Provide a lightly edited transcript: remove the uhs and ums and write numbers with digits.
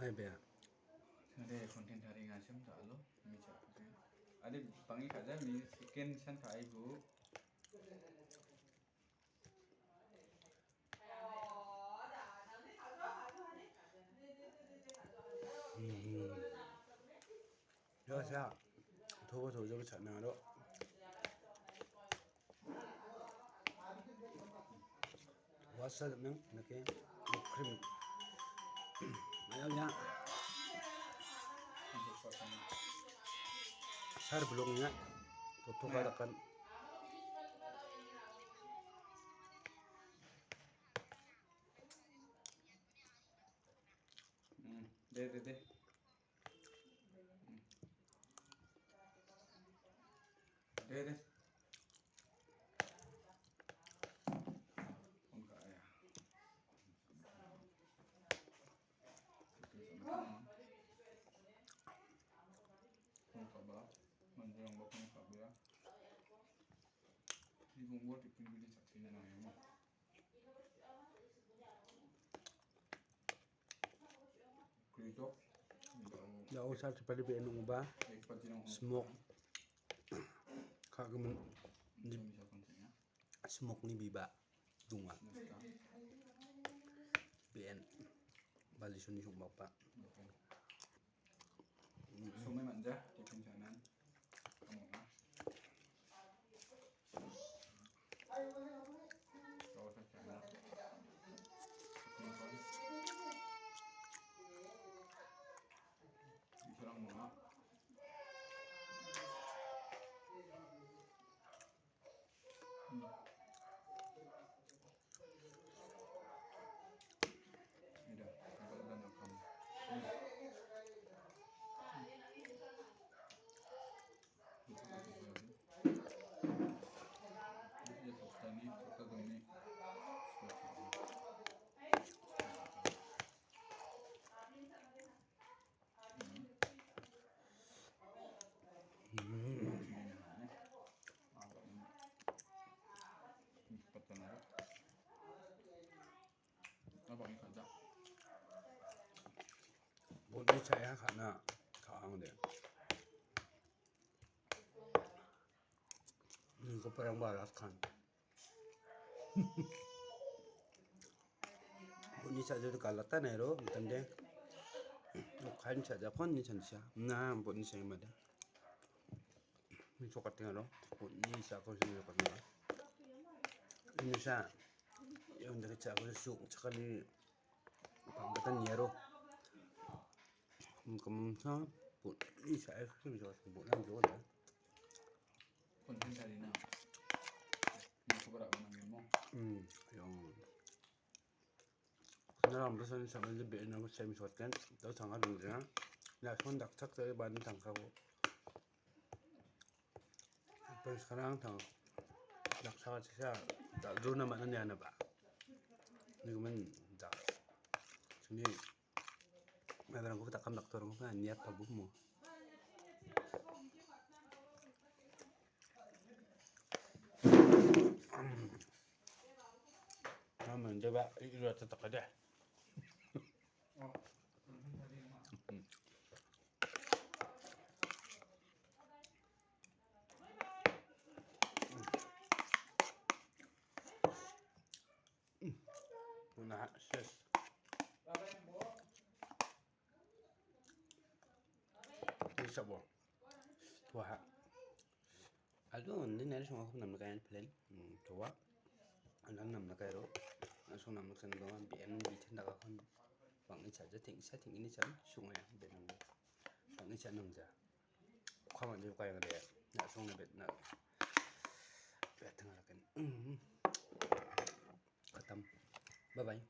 Hai bea. Ada konten hari ngasem tak lo, mi cakap tu. Ada panggil kaza mi sekian san kai bu. Yo sa. Thô thô cho chả nào đó. Wasa nang nake cream. Ayo ya. Sar belum ya. Foto kadakan. Deh. Deh. Enggak ya. Không kabar, menjelang bakal kabar. Di bumbu dipilih saksinya namanya. Kritok. Ya usah seperti bea nung ba. Smoke. Kagum smoke ni biba. Dunga. BN. Bali suni sung bapak. Sumai manja di pencanan. Kamu lah. Kau saja. Diserang mana? Ida, kalau dah nak kamu. Apa yang kerja? Bodi saya karena kaang deh. Ini ko parang balas kan. Bodi saja tu kalatan ero, tanda. Kain saja pun ni cantik. Nah, bodi saya mana? Ini coklat tinggal lo. Bodi saya kau sini coklat tinggal. Ini saya yang dari cakap susuk sekali pambatan nyero. Kemudian bodi saya kau bisa sebut lagi juga. Konten hari ni. Masuk berapa nama mo? Yang 나랑 무슨 사람들 배우는 거 재밌었던 너 장하는데나 나 손 낙착서에 많이 당하고 이번 사랑 당 낙차가 진짜 나 루나 많은 애나 봐 이거면 나 저기 나랑 거기 딱 감닥더라고 그냥 니앗 바보 뭐 그러면 이제 봐 이리 왔다 가자 Nah, sis. Bisa bo. Wah. Aduh, ini nari semua aku nam nakayan plan. Coba. Anda nam nakayro. Langsung nam nakayan doang. BN di tenda kakon. Bang ini saja setting ini saja sungai benang. Bang ini saja nangja. Kawan juga yang ada. Nak sungai bet nak. Bet tengah kan. Katam. Bye bye.